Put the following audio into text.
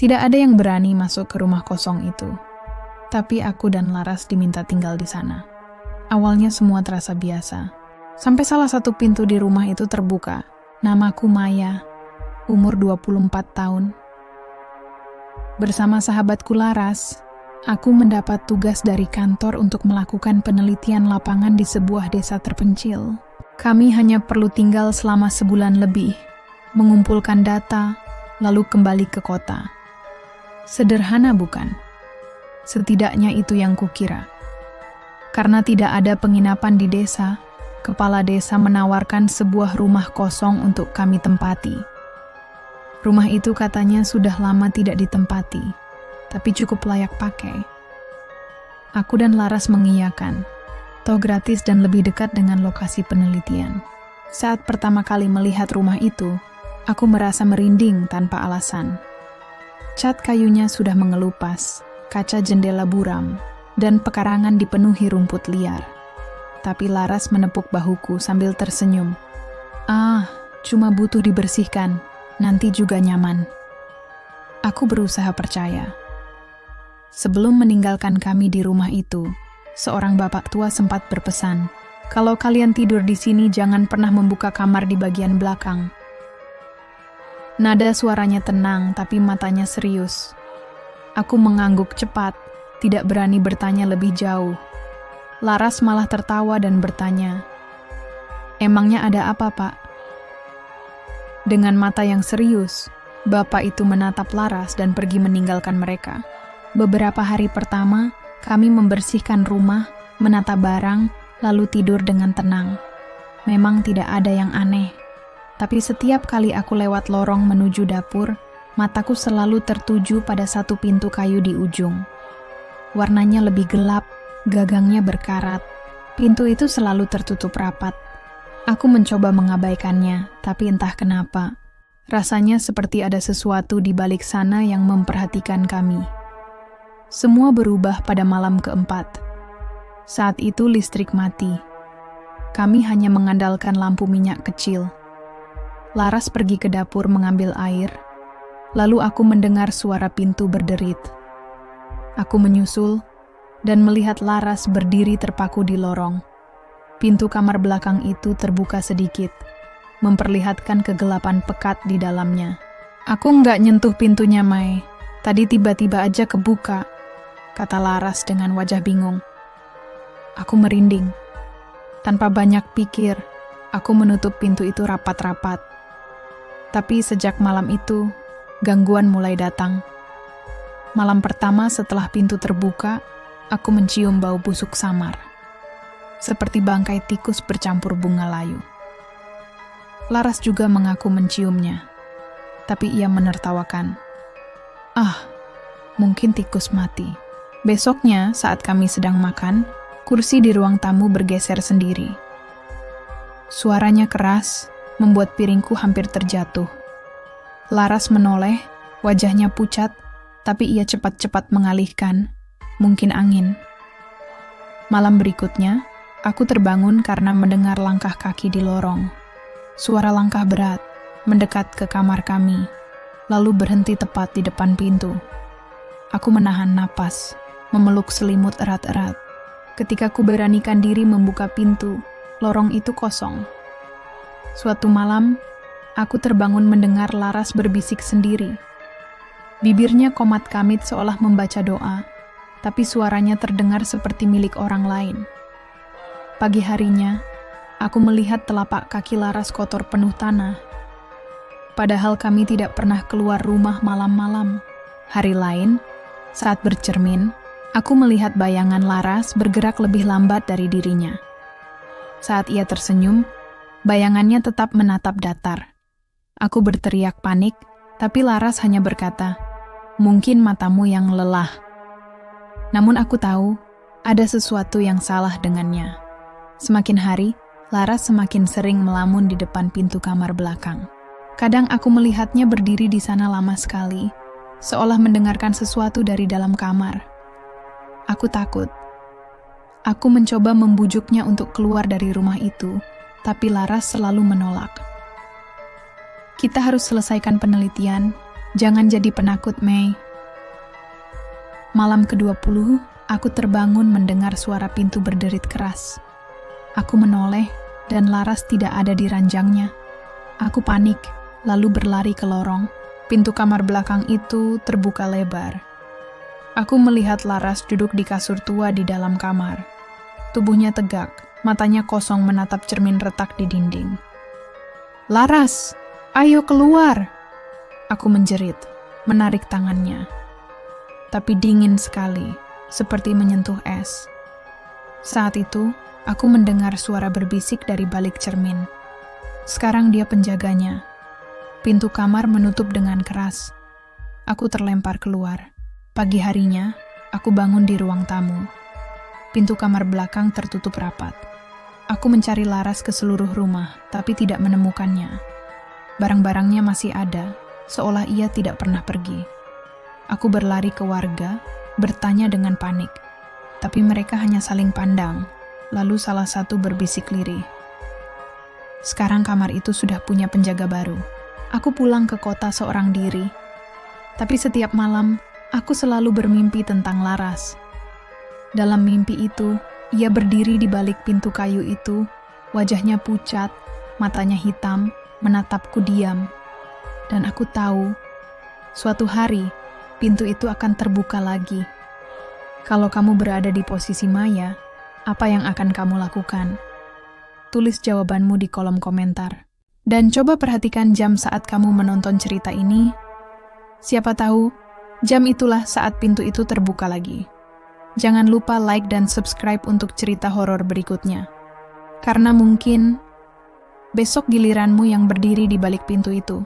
Tidak ada yang berani masuk ke rumah kosong itu. Tapi aku dan Laras diminta tinggal di sana. Awalnya semua terasa biasa. Sampai salah satu pintu di rumah itu terbuka. Namaku Maya, umur 24 tahun. Bersama sahabatku Laras, aku mendapat tugas dari kantor untuk melakukan penelitian lapangan di sebuah desa terpencil. Kami hanya perlu tinggal selama sebulan lebih, mengumpulkan data, lalu kembali ke kota. Sederhana bukan? Setidaknya itu yang kukira. Karena tidak ada penginapan di desa, kepala desa menawarkan sebuah rumah kosong untuk kami tempati. Rumah itu katanya sudah lama tidak ditempati, tapi cukup layak pakai. Aku dan Laras mengiyakan, toh gratis dan lebih dekat dengan lokasi penelitian. Saat pertama kali melihat rumah itu, aku merasa merinding tanpa alasan. Cat kayunya sudah mengelupas, kaca jendela buram, dan pekarangan dipenuhi rumput liar. Tapi Laras menepuk bahuku sambil tersenyum. Cuma butuh dibersihkan, nanti juga nyaman. Aku berusaha percaya. Sebelum meninggalkan kami di rumah itu, seorang bapak tua sempat berpesan, "Kalau kalian tidur di sini jangan pernah membuka kamar di bagian belakang." Nada suaranya tenang tapi matanya serius. Aku mengangguk cepat, tidak berani bertanya lebih jauh. Laras malah tertawa dan bertanya, "Emangnya ada apa, Pak?" Dengan mata yang serius, bapak itu menatap Laras dan pergi meninggalkan mereka. Beberapa hari pertama, kami membersihkan rumah, menata barang, lalu tidur dengan tenang. Memang tidak ada yang aneh. Tapi setiap kali aku lewat lorong menuju dapur, mataku selalu tertuju pada satu pintu kayu di ujung. Warnanya lebih gelap, gagangnya berkarat. Pintu itu selalu tertutup rapat. Aku mencoba mengabaikannya, tapi entah kenapa. Rasanya seperti ada sesuatu di balik sana yang memperhatikan kami. Semua berubah pada malam keempat. Saat itu listrik mati. Kami hanya mengandalkan lampu minyak kecil. Laras pergi ke dapur mengambil air, lalu aku mendengar suara pintu berderit. Aku menyusul dan melihat Laras berdiri terpaku di lorong. Pintu kamar belakang itu terbuka sedikit, memperlihatkan kegelapan pekat di dalamnya. "Aku nggak nyentuh pintunya, Mai. Tadi tiba-tiba aja kebuka," kata Laras dengan wajah bingung. Aku merinding. Tanpa banyak pikir, aku menutup pintu itu rapat-rapat. Tapi sejak malam itu, gangguan mulai datang. Malam pertama setelah pintu terbuka, aku mencium bau busuk samar. Seperti bangkai tikus bercampur bunga layu. Laras juga mengaku menciumnya, tapi ia menertawakan. Mungkin tikus mati. Besoknya, saat kami sedang makan, kursi di ruang tamu bergeser sendiri. Suaranya keras, membuat piringku hampir terjatuh. Laras menoleh, wajahnya pucat, tapi ia cepat-cepat mengalihkan. Mungkin angin. Malam berikutnya, aku terbangun karena mendengar langkah kaki di lorong. Suara langkah berat, mendekat ke kamar kami, lalu berhenti tepat di depan pintu. Aku menahan napas, memeluk selimut erat-erat. Ketika ku beranikan diri membuka pintu, lorong itu kosong. Suatu malam, aku terbangun mendengar Laras berbisik sendiri. Bibirnya komat kamit seolah membaca doa, tapi suaranya terdengar seperti milik orang lain. Pagi harinya, aku melihat telapak kaki Laras kotor penuh tanah. Padahal kami tidak pernah keluar rumah malam-malam. Hari lain, saat bercermin, aku melihat bayangan Laras bergerak lebih lambat dari dirinya. Saat ia tersenyum, bayangannya tetap menatap datar. Aku berteriak panik, tapi Laras hanya berkata, "Mungkin matamu yang lelah." Namun aku tahu, ada sesuatu yang salah dengannya. Semakin hari, Laras semakin sering melamun di depan pintu kamar belakang. Kadang aku melihatnya berdiri di sana lama sekali, seolah mendengarkan sesuatu dari dalam kamar. Aku takut. Aku mencoba membujuknya untuk keluar dari rumah itu, tapi Laras selalu menolak. "Kita harus selesaikan penelitian, Jangan jadi penakut, Mei. Malam ke-20, aku terbangun mendengar suara pintu berderit keras. Aku menoleh dan Laras tidak ada di ranjangnya. Aku panik, lalu berlari ke lorong. Pintu kamar belakang itu terbuka lebar. Aku melihat Laras duduk di kasur tua di dalam kamar. Tubuhnya tegak, matanya kosong menatap cermin retak di dinding. "Laras, ayo keluar!" Aku menjerit, menarik tangannya. Tapi dingin sekali, seperti menyentuh es. Saat itu, aku mendengar suara berbisik dari balik cermin. Sekarang dia penjaganya. Pintu kamar menutup dengan keras. Aku terlempar keluar. Pagi harinya, aku bangun di ruang tamu. Pintu kamar belakang tertutup rapat. Aku mencari Laras ke seluruh rumah, tapi tidak menemukannya. Barang-barangnya masih ada, seolah ia tidak pernah pergi. Aku berlari ke warga, bertanya dengan panik. Tapi mereka hanya saling pandang, lalu salah satu berbisik lirih. Sekarang kamar itu sudah punya penjaga baru. Aku pulang ke kota seorang diri. Tapi setiap malam, aku selalu bermimpi tentang Laras. Dalam mimpi itu, ia berdiri di balik pintu kayu itu, wajahnya pucat, matanya hitam, menatapku diam. Dan aku tahu, suatu hari, pintu itu akan terbuka lagi. Kalau kamu berada di posisi Maya, apa yang akan kamu lakukan? Tulis jawabanmu di kolom komentar. Dan coba perhatikan jam saat kamu menonton cerita ini. Siapa tahu, jam itulah saat pintu itu terbuka lagi. Jangan lupa like dan subscribe untuk cerita horor berikutnya. Karena mungkin besok giliranmu yang berdiri di balik pintu itu.